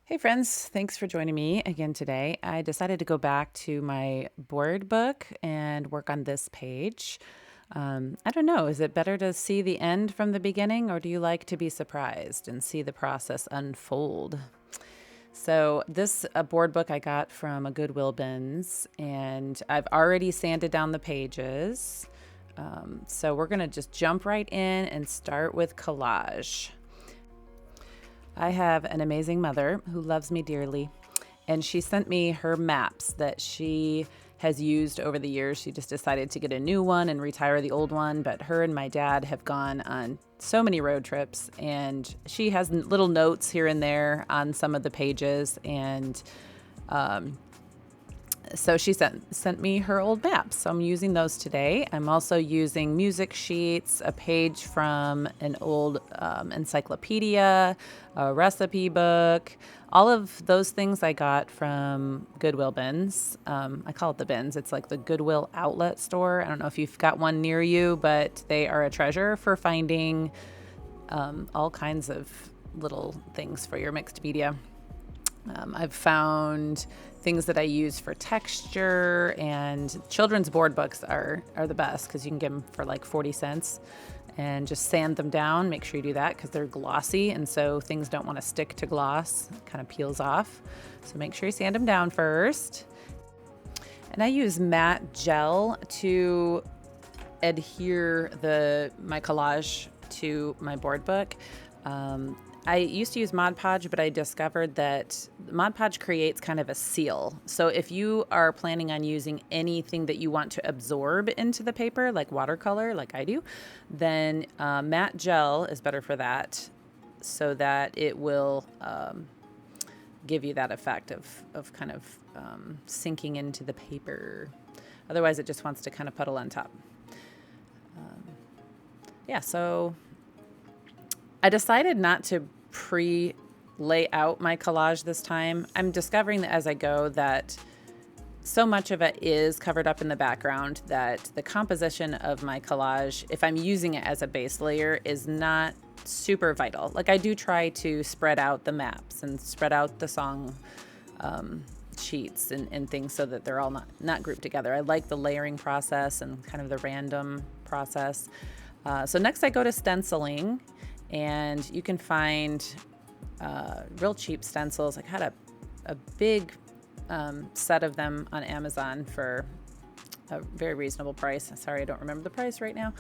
Hey friends, thanks for joining me again today. I decided to go back to my board book and work on this page. I don't know, is it better to see the end from the beginning, or do you like to be surprised and see the process unfold? So this a board book I got from a Goodwill bins, and I've already sanded down the pages. So we're gonna just jump right in and start with collage. I have an amazing mother who loves me dearly, and she sent me her maps that she has used over the years. She just decided to get a new one and retire the old one, but her and my dad have gone on so many road trips, and she has little notes here and there on some of the pages, and so she sent me her old maps. So I'm using those today. I'm also using music sheets, a page from an old encyclopedia, a recipe book. All of those things I got from Goodwill bins. I call it the bins. It's like the Goodwill Outlet store. I don't know if you've got one near you, but they are a treasure for finding all kinds of little things for your mixed media. I've found things that I use for texture, and children's board books are the best because you can get them for like 40 cents and just sand them down. Make sure you do that because they're glossy, and so things don't want to stick to gloss. It kind of peels off. So make sure you sand them down first. And I use matte gel to adhere my collage to my board book. I used to use Mod Podge, but I discovered that Mod Podge creates kind of a seal. So if you are planning on using anything that you want to absorb into the paper, like watercolor, like I do, then matte gel is better for that, so that it will give you that effect of kind of sinking into the paper. Otherwise, it just wants to kind of puddle on top. So I decided not to pre-lay out my collage this time. I'm discovering that as I go that so much of it is covered up in the background that the composition of my collage, if I'm using it as a base layer, is not super vital. Like I do try to spread out the maps and spread out the song sheets and things so that they're all not grouped together. I like the layering process and kind of the random process. So next I go to stenciling, and you can find real cheap stencils. I got a big set of them on Amazon for a very reasonable price. Sorry, I don't remember the price right now.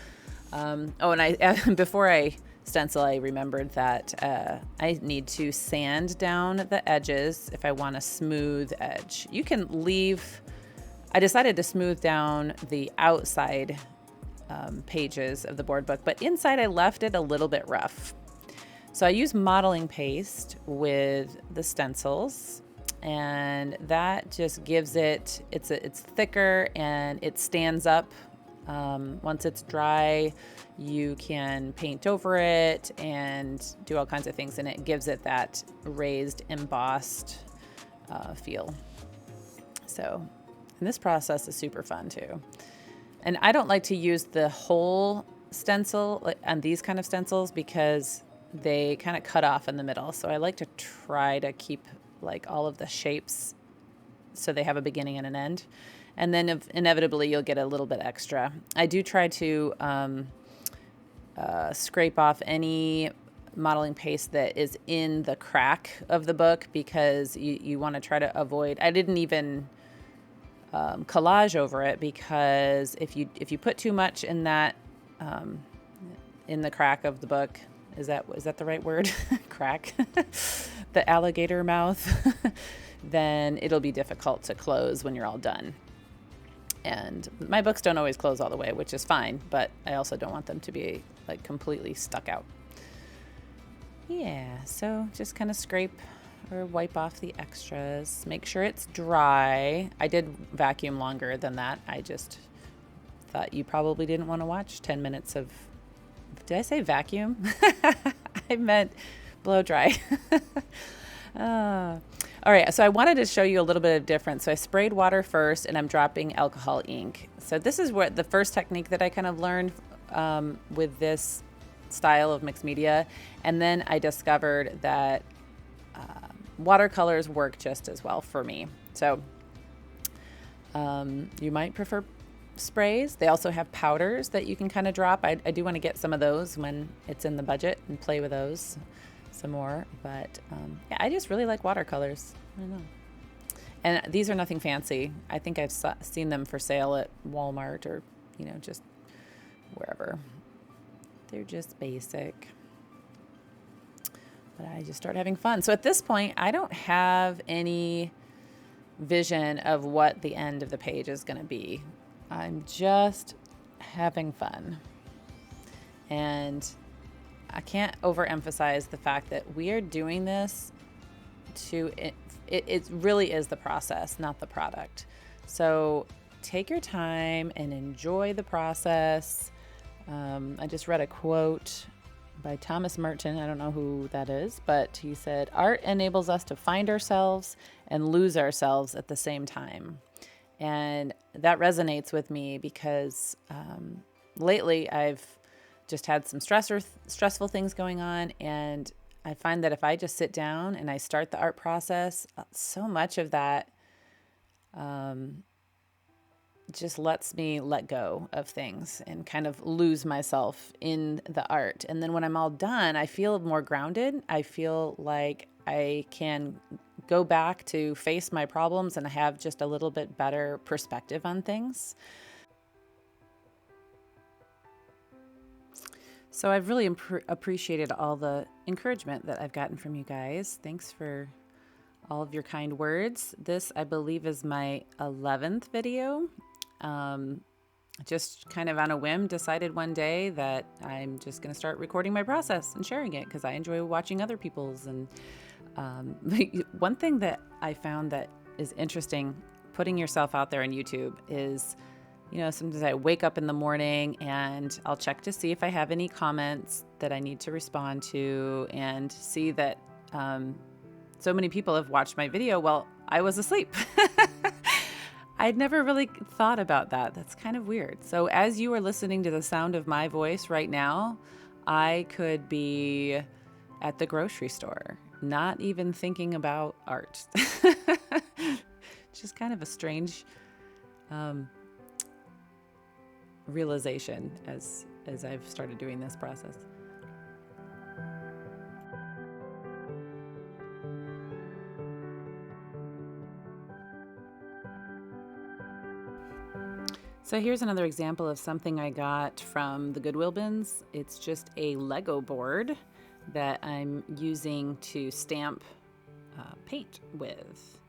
And before I stencil, I remembered that I need to sand down the edges if I want a smooth edge. You can I decided to smooth down the outside pages of the board book, but inside I left it a little bit rough. So I use modeling paste with the stencils, and that just gives it's thicker and it stands up. Once it's dry, you can paint over it and do all kinds of things, and it gives it that raised, embossed feel. So, and this process is super fun too. And I don't like to use the whole stencil on these kind of stencils because they kind of cut off in the middle. So I like to try to keep like all of the shapes so they have a beginning and an end. And then inevitably you'll get a little bit extra. I do try to scrape off any modeling paste that is in the crack of the book because you want to try to avoid. I didn't even collage over it because if you put too much in that in the crack of the book, is that the right word? Crack, the alligator mouth, then it'll be difficult to close when you're all done. And my books don't always close all the way, which is fine, but I also don't want them to be like completely stuck out. Yeah, so just kind of scrape or wipe off the extras. Make sure it's dry. I did vacuum longer than that. I just thought you probably didn't want to watch 10 minutes of... Did I say vacuum? I meant blow dry. All right, so I wanted to show you a little bit of difference. So I sprayed water first, and I'm dropping alcohol ink. So this is what the first technique that I kind of learned with this style of mixed media. And then I discovered that watercolors work just as well for me. So you might prefer sprays. They also have powders that you can kind of drop. I do want to get some of those when it's in the budget and play with those some more. But yeah, I just really like watercolors. I don't know. And these are nothing fancy. I think I've seen them for sale at Walmart or, just wherever. They're just basic. But I just start having fun. So at this point, I don't have any vision of what the end of the page is going to be. I'm just having fun. And I can't overemphasize the fact that we are doing this it really is the process, not the product. So take your time and enjoy the process. I just read a quote by Thomas Merton. I don't know who that is, but he said, "Art enables us to find ourselves and lose ourselves at the same time." And that resonates with me because lately I've just had some stressful things going on, and I find that if I just sit down and I start the art process, so much of that just lets me let go of things and kind of lose myself in the art. And then when I'm all done, I feel more grounded. I feel like I can go back to face my problems and have just a little bit better perspective on things. So I've really appreciated all the encouragement that I've gotten from you guys. Thanks for all of your kind words. This, I believe, is my 11th video. Just kind of on a whim decided one day that I'm just going to start recording my process and sharing it because I enjoy watching other people's. And one thing that I found that is interesting, putting yourself out there on YouTube, is sometimes I wake up in the morning and I'll check to see if I have any comments that I need to respond to, and see that so many people have watched my video while I was asleep. I'd never really thought about that. That's kind of weird. So as you are listening to the sound of my voice right now, I could be at the grocery store, not even thinking about art. Just kind of a strange realization as I've started doing this process. So here's another example of something I got from the Goodwill bins. It's just a Lego board that I'm using to stamp paint with.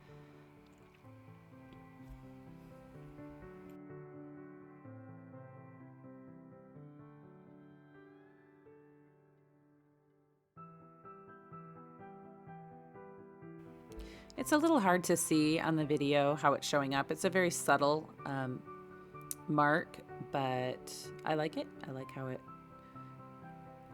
It's a little hard to see on the video how it's showing up. It's a very subtle mark, but I like it.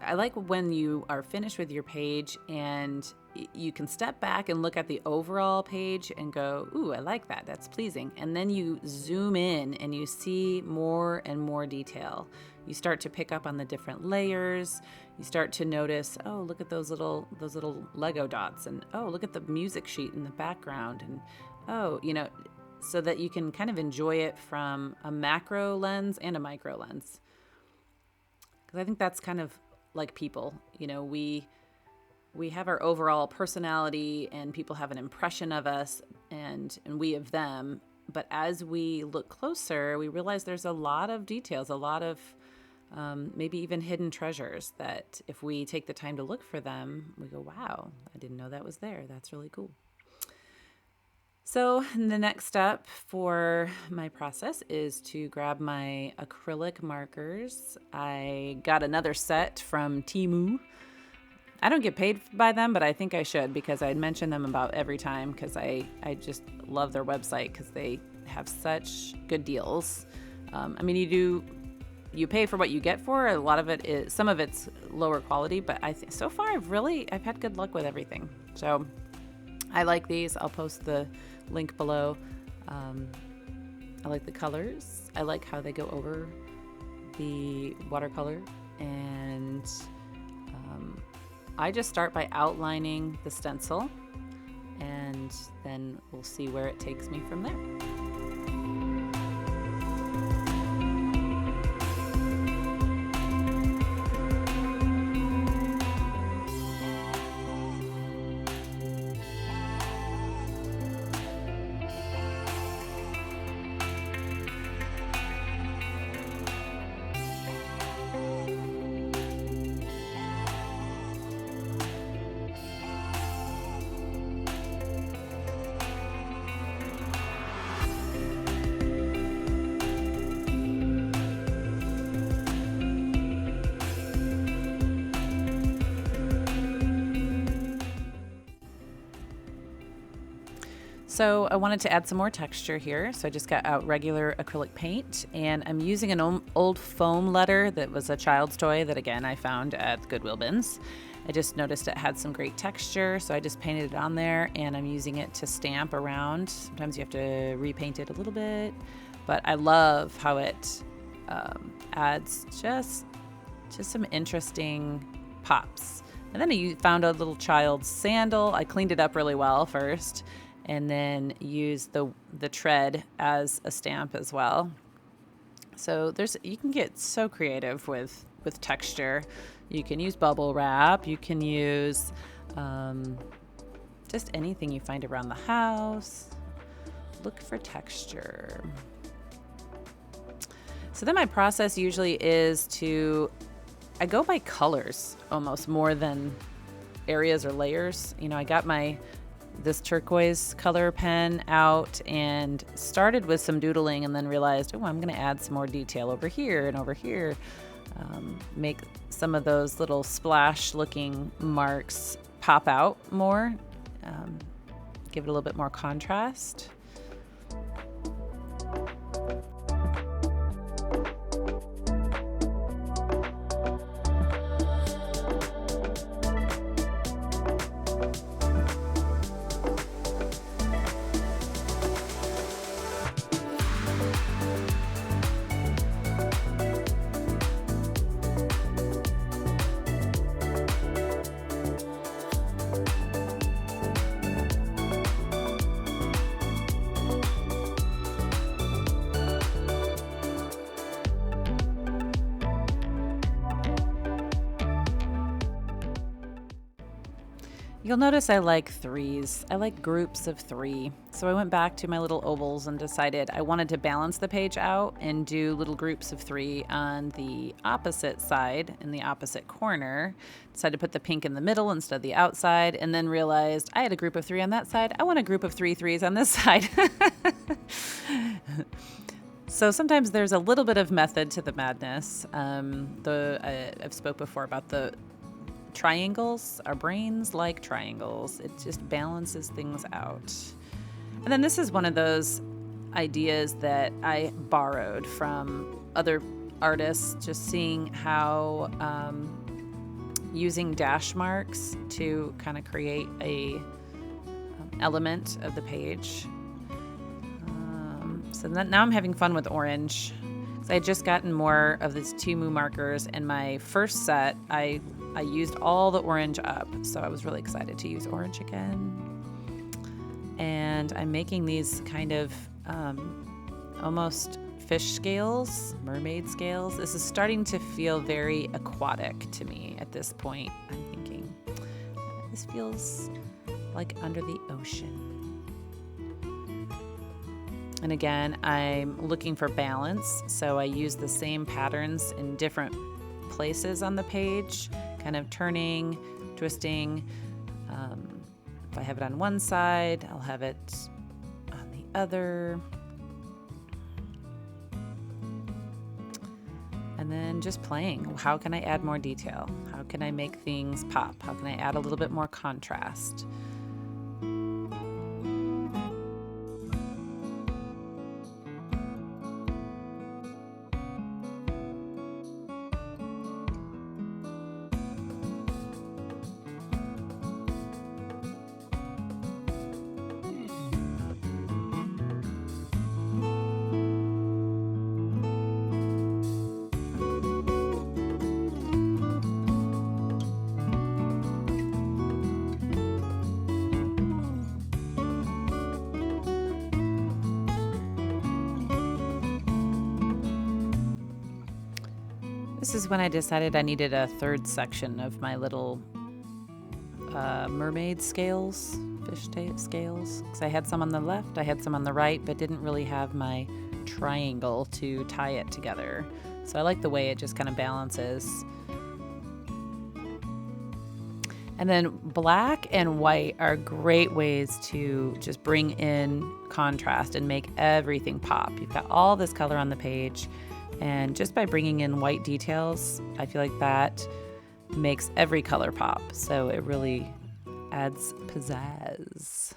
I like when you are finished with your page and you can step back and look at the overall page and go, ooh, I like that. That's pleasing. And then you zoom in and you see more and more detail. You start to pick up on the different layers. You start to notice, oh, look at those little Lego dots, and oh, look at the music sheet in the background, and oh, so that you can kind of enjoy it from a macro lens and a micro lens. Because I think that's kind of like people. We have our overall personality, and people have an impression of us, and we of them. But as we look closer, we realize there's a lot of details, a lot of maybe even hidden treasures that if we take the time to look for them, we go, wow, I didn't know that was there. That's really cool. So the next step for my process is to grab my acrylic markers. I got another set from Temu. I don't get paid by them, but I think I should, because I mention them about every time, because I just love their website because they have such good deals. You pay for what you get for. A lot of it is, some of it's lower quality, but I think so far I've had good luck with everything. So I like these. I'll post the link below. I like the colors. I like how they go over the watercolor, and I just start by outlining the stencil, and then we'll see where it takes me from there. So I wanted to add some more texture here. So I just got out regular acrylic paint, and I'm using an old foam letter that was a child's toy that, again, I found at the Goodwill bins. I just noticed it had some great texture, so I just painted it on there, and I'm using it to stamp around. Sometimes you have to repaint it a little bit, but I love how it adds just some interesting pops. And then I found a little child's sandal. I cleaned it up really well first, and then use the tread as a stamp as well. So you can get so creative with texture. You can use bubble wrap. You can use just anything you find around the house. Look for texture. So then my process usually is I go by colors almost more than areas or layers. I got this turquoise color pen out and started with some doodling, and then realized, I'm going to add some more detail over here and over here. Make some of those little splash looking marks pop out more. Give it a little bit more contrast. You'll notice I like threes. I like groups of three. So I went back to my little ovals and decided I wanted to balance the page out and do little groups of three on the opposite side in the opposite corner. Decided to put the pink in the middle instead of the outside, and then realized I had a group of three on that side. I want a group of three threes on this side. So sometimes there's a little bit of method to the madness. I've spoke before about the triangles. Our brains like triangles. It just balances things out. And then this is one of those ideas that I borrowed from other artists, just seeing how using dash marks to kind of create a element of the page. So now I'm having fun with orange. So I had just gotten more of these Timu markers in my first set. I used all the orange up, so I was really excited to use orange again. And I'm making these kind of almost fish scales, mermaid scales. This is starting to feel very aquatic to me at this point. I'm thinking, this feels like under the ocean. And again, I'm looking for balance, so I use the same patterns in different places on the page, kind of turning, twisting. If I have it on one side, I'll have it on the other. And then just playing. How can I add more detail? How can I make things pop? How can I add a little bit more contrast? This is when I decided I needed a third section of my little mermaid scales, scales. Because I had some on the left, I had some on the right, but didn't really have my triangle to tie it together. So I like the way it just kind of balances. And then black and white are great ways to just bring in contrast and make everything pop. You've got all this color on the page, and just by bringing in white details, I feel like that makes every color pop. So it really adds pizzazz.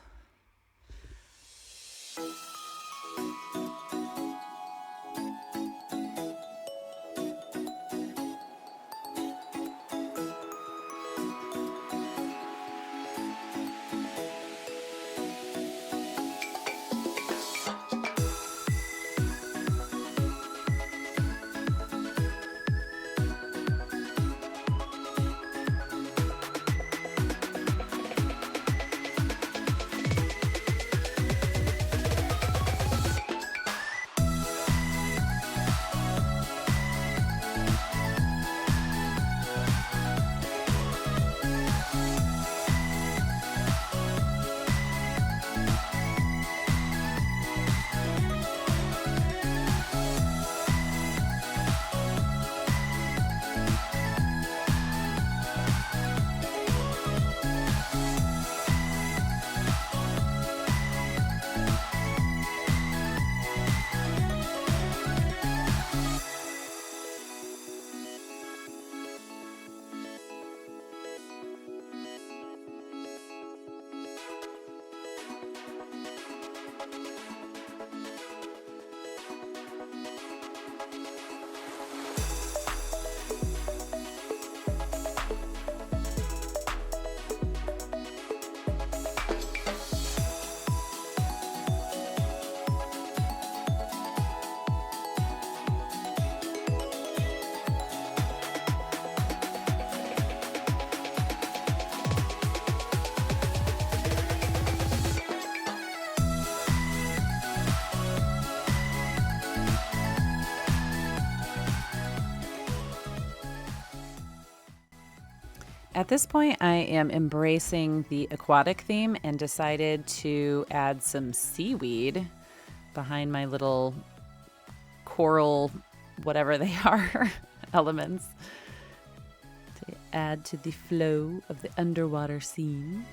At this point, I am embracing the aquatic theme and decided to add some seaweed behind my little coral, whatever they are, elements to add to the flow of the underwater scene.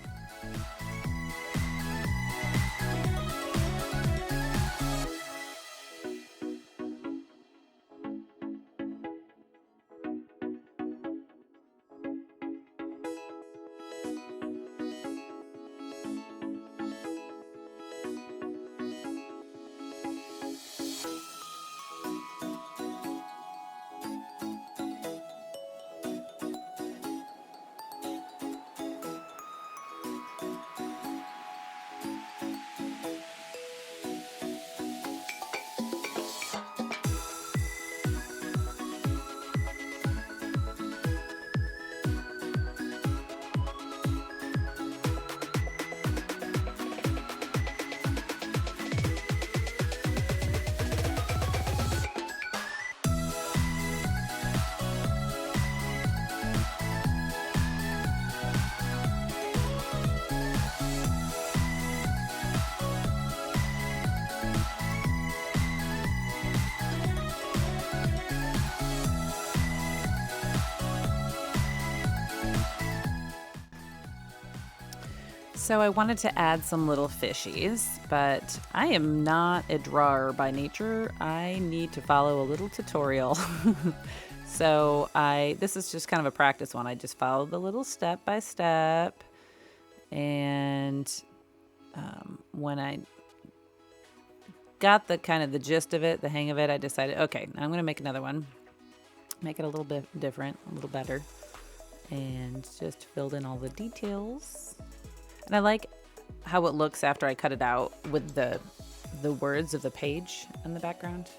So I wanted to add some little fishies, but I am not a drawer by nature. I need to follow a little tutorial. So this is just kind of a practice one. I just followed the little step by step. And when I got the kind of the gist of it, the hang of it, I decided, okay, I'm going to make another one. Make it a little bit different, a little better. And just filled in all the details. And I like how it looks after I cut it out with the words of the page in the background.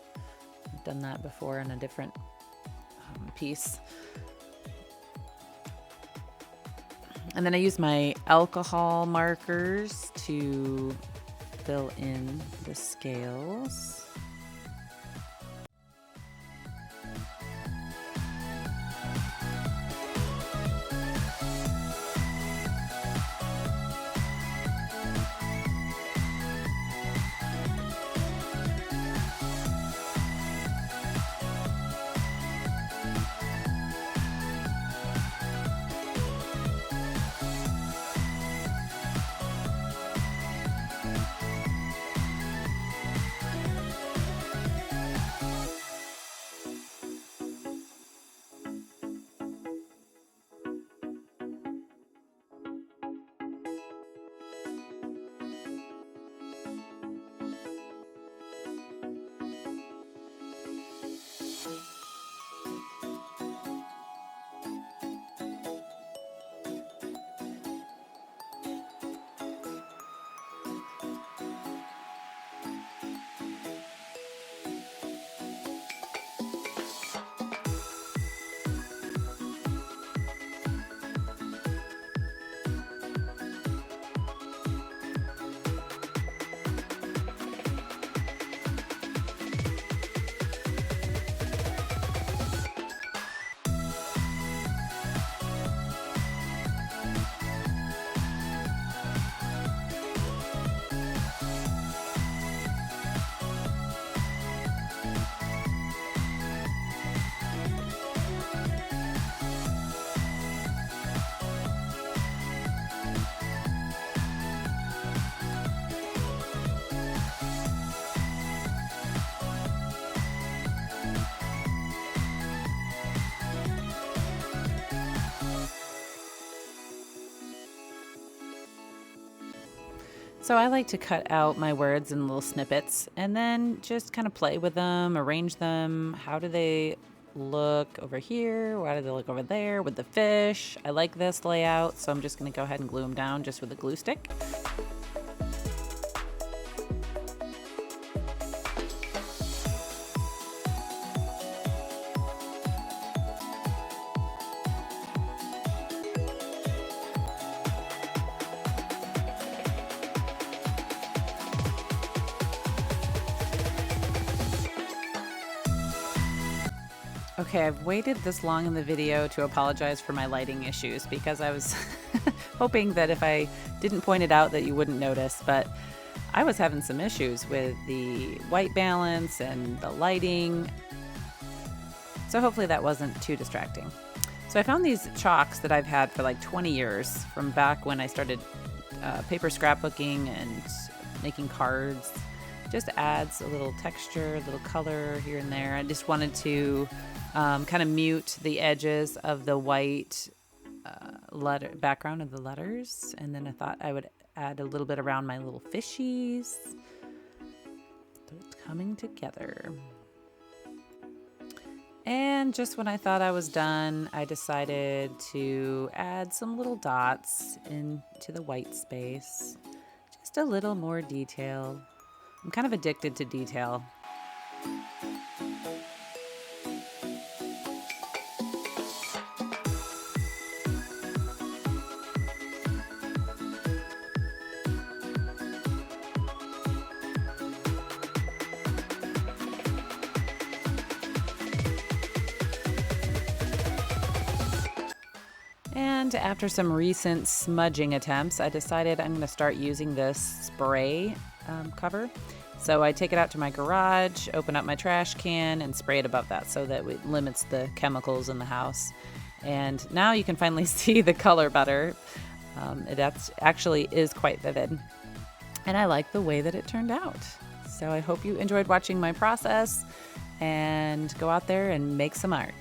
I've done that before in a different piece. And then I use my alcohol markers to fill in the scales. So I like to cut out my words in little snippets and then just kind of play with them, arrange them. How do they look over here? Why do they look over there with the fish? I like this layout, so I'm just going to go ahead and glue them down just with a glue stick. Okay, I've waited this long in the video to apologize for my lighting issues because I was hoping that if I didn't point it out that you wouldn't notice, but I was having some issues with the white balance and the lighting. So hopefully that wasn't too distracting. So I found these chalks that I've had for like 20 years from back when I started paper scrapbooking and making cards. Just adds a little texture, a little color here and there. I just wanted to kind of mute the edges of the white letter background of the letters, and then I thought I would add a little bit around my little fishies. So it's coming together. And just when I thought I was done, I decided to add some little dots into the white space. Just a little more detail. I'm kind of addicted to detail. And after some recent smudging attempts, I decided I'm going to start using this spray cover. So I take it out to my garage, open up my trash can, and spray it above that so that it limits the chemicals in the house. And now you can finally see the color better. It actually is quite vivid. And I like the way that it turned out. So I hope you enjoyed watching my process, and go out there and make some art.